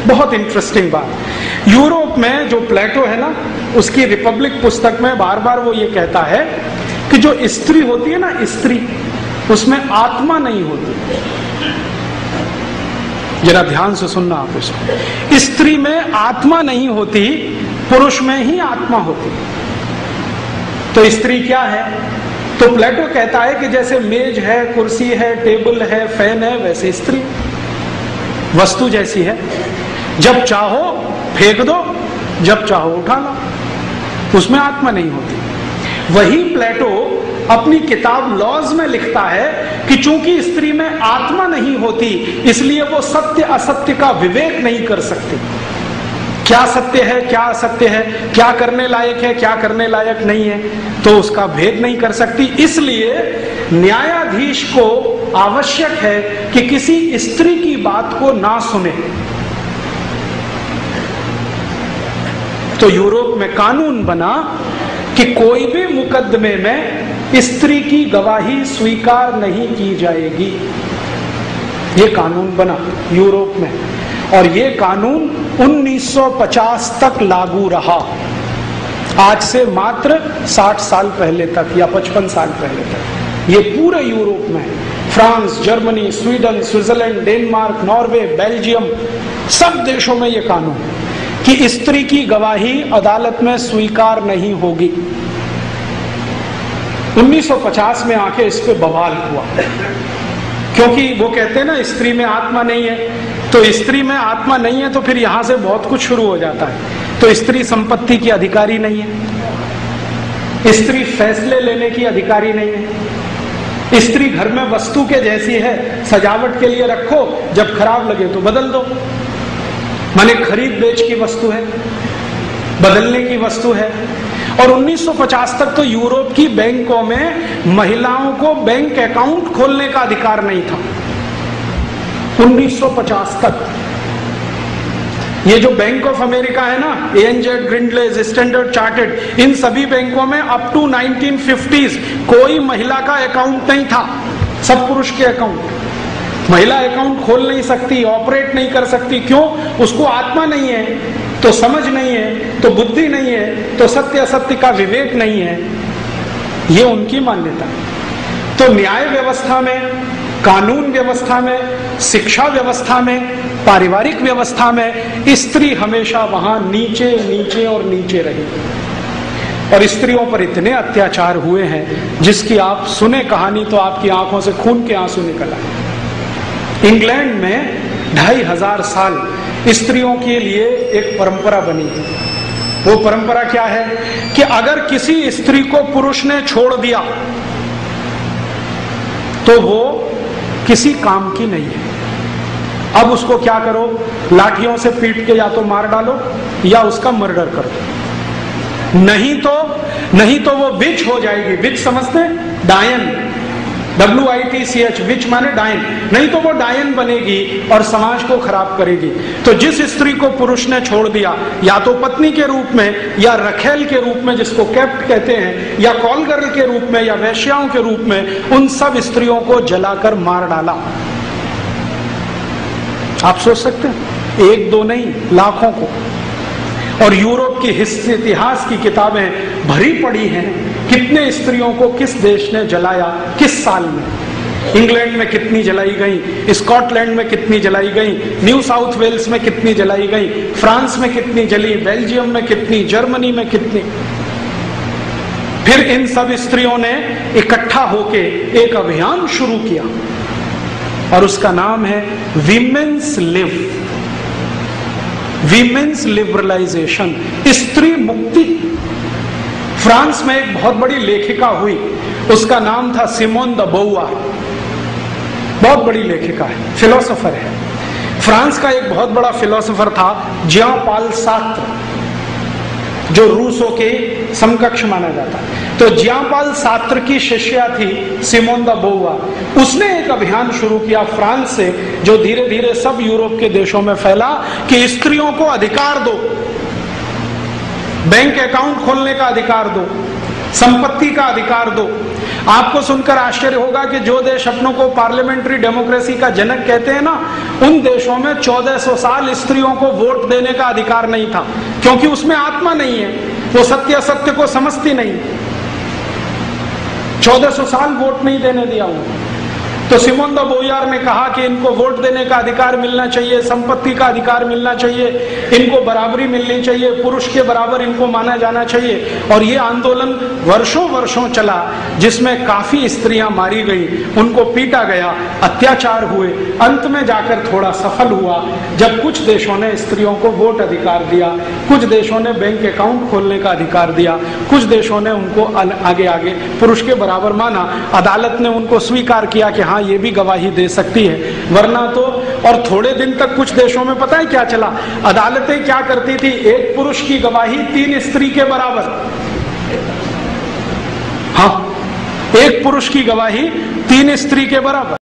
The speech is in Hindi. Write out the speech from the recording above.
बहुत इंटरेस्टिंग बात। यूरोप में जो प्लेटो है ना, उसकी रिपब्लिक पुस्तक में बार बार वो ये कहता है कि जो स्त्री होती है ना, स्त्री, उसमें आत्मा नहीं होती। जरा ध्यान से सुनना आप इसको। स्त्री में आत्मा नहीं होती, पुरुष में ही आत्मा होती। तो स्त्री क्या है? तो प्लेटो कहता है कि जैसे मेज है, कुर्सी है, टेबल है, फैन है, वैसे स्त्री वस्तु जैसी है। जब चाहो फेंक दो, जब चाहो उठा लो, उसमें आत्मा नहीं होती। वही प्लेटो अपनी किताब लॉज में लिखता है कि चूंकि स्त्री में आत्मा नहीं होती, इसलिए वो सत्य असत्य का विवेक नहीं कर सकती। क्या सत्य है, क्या असत्य है, क्या करने लायक है, क्या करने लायक नहीं है, तो उसका भेद नहीं कर सकती। इसलिए न्यायाधीश को आवश्यक है कि किसी स्त्री की बात को ना सुने। तो यूरोप में कानून बना कि कोई भी मुकदमे में स्त्री की गवाही स्वीकार नहीं की जाएगी। ये कानून बना यूरोप में, और ये कानून 1950 तक लागू रहा। आज से मात्र 60 साल पहले तक या 55 साल पहले तक ये पूरे यूरोप में, France, Germany, Sweden, Switzerland, Denmark, Norway, Belgium, सब देशों में ये कानून कि स्त्री की गवाही अदालत में स्वीकार नहीं होगी। 1950 में आके इस पे बवाल हुआ, क्योंकि वो कहते हैं ना स्त्री में आत्मा नहीं है। तो स्त्री में आत्मा नहीं है तो फिर यहां से बहुत कुछ शुरू हो जाता है। तो स्त्री संपत्ति की अधिकारी नहीं है, स्त्री फैसले लेने की अधिकारी नहीं है, स्त्री घर में वस्तु के जैसी है, सजावट के लिए रखो, जब खराब लगे तो बदल दो। माने खरीद बेच की वस्तु है, बदलने की वस्तु है। और 1950 तक तो यूरोप की बैंकों में महिलाओं को बैंक अकाउंट खोलने का अधिकार नहीं था। 1950 तक ये जो बैंक ऑफ अमेरिका है ना, ANZ, ग्रिंडलेज, स्टैंडर्ड चार्टर्ड, इन सभी बैंकों में अप टू 1950s कोई महिला का अकाउंट नहीं था, सब पुरुष के अकाउंट। महिला अकाउंट खोल नहीं सकती, ऑपरेट नहीं कर सकती। क्यों? उसको आत्मा नहीं है, तो समझ नहीं है, तो बुद्धि नहीं है, तो सत्य असत्य का विवेक नहीं है। ये उनकी मान्यता। तो न्याय व्यवस्था में, कानून व्यवस्था में, शिक्षा व्यवस्था में, पारिवारिक व्यवस्था में स्त्री हमेशा वहां नीचे नीचे और नीचे रही। और स्त्रियों पर इतने अत्याचार हुए हैं जिसकी आप सुने कहानी तो आपकी आंखों से खून के आंसू निकल आए। इंग्लैंड में 2500 साल स्त्रियों के लिए एक परंपरा बनी है। वो परंपरा क्या है कि अगर किसी स्त्री को पुरुष ने छोड़ दिया तो वो किसी काम की नहीं है। अब उसको क्या करो, लाठियों से पीट के या तो मार डालो या उसका मर्डर कर दो, नहीं तो वो विच हो जाएगी। विच समझते हैं? डायन, WITCH, विच माने डायन। नहीं तो वो डायन बनेगी और समाज को खराब करेगी। तो जिस स्त्री को पुरुष ने छोड़ दिया, या तो पत्नी के रूप में, या रखेल के रूप में जिसको कैप्ट कहते हैं, या कॉल गर्ल के रूप में, या वैश्याओं के रूप में, उन सब स्त्रियों को जलाकर मार डाला। आप सोच सकते हैं, एक दो नहीं, लाखों को। और यूरोप की इतिहास की किताबें भरी पड़ी हैं, कितने स्त्रियों को किस देश ने जलाया, किस साल में। इंग्लैंड में कितनी जलाई गई, स्कॉटलैंड में कितनी जलाई गई, न्यू साउथ वेल्स में कितनी जलाई गई, फ्रांस में कितनी जली, बेल्जियम में कितनी, जर्मनी में कितनी। फिर इन सब स्त्रियों ने इकट्ठा होके एक अभियान शुरू किया और उसका नाम है वीमेन्स लिबरलाइजेशन, स्त्री मुक्ति। फ्रांस में एक बहुत बड़ी लेखिका हुई, उसका नाम था सिमोन द बोवार। बहुत बड़ी लेखिका है, फिलोसोफर है। फ्रांस का एक बहुत बड़ा फिलोसोफर था जियां पाल सार्त्र, जो रूसों के समकक्ष माना जाता है। तो जियां पाल सार्त्र की शिष्या थी सिमोन द बोवार। उसने एक अभियान शुरू किया फ्रांस से, जो धीरे धीरे सब यूरोप के देशों में फैला कि स्त्रियों को अधिकार दो, बैंक अकाउंट खोलने का अधिकार दो, संपत्ति का अधिकार दो। आपको सुनकर आश्चर्य होगा कि जो देश अपनों को पार्लियामेंट्री डेमोक्रेसी का जनक कहते हैं ना, उन देशों में 1400 साल स्त्रियों को वोट देने का अधिकार नहीं था, क्योंकि उसमें आत्मा नहीं है, वो सत्य असत्य को समझती नहीं। 1400 साल वोट नहीं देने दिया उनको। तो सिमोन द बोयार ने कहा कि इनको वोट देने का अधिकार मिलना चाहिए, संपत्ति का अधिकार मिलना चाहिए, इनको बराबरी मिलनी चाहिए, पुरुष के बराबर इनको माना जाना चाहिए। और ये आंदोलन वर्षों वर्षों चला, जिसमें काफी स्त्रियां मारी गई, उनको पीटा गया, अत्याचार हुए। अंत में जाकर थोड़ा सफल हुआ जब कुछ देशों ने स्त्रियों को वोट अधिकार दिया, कुछ देशों ने बैंक अकाउंट खोलने का अधिकार दिया, कुछ देशों ने उनको आगे आगे पुरुष के बराबर माना। अदालत ने उनको स्वीकार किया कि हाँ, ये भी गवाही दे सकती है, वरना तो। और थोड़े दिन तक कुछ देशों में पता है क्या चला, अदालतें क्या करती थी, एक पुरुष की गवाही 3 स्त्री के बराबर। हाँ, एक पुरुष की गवाही 3 स्त्री के बराबर।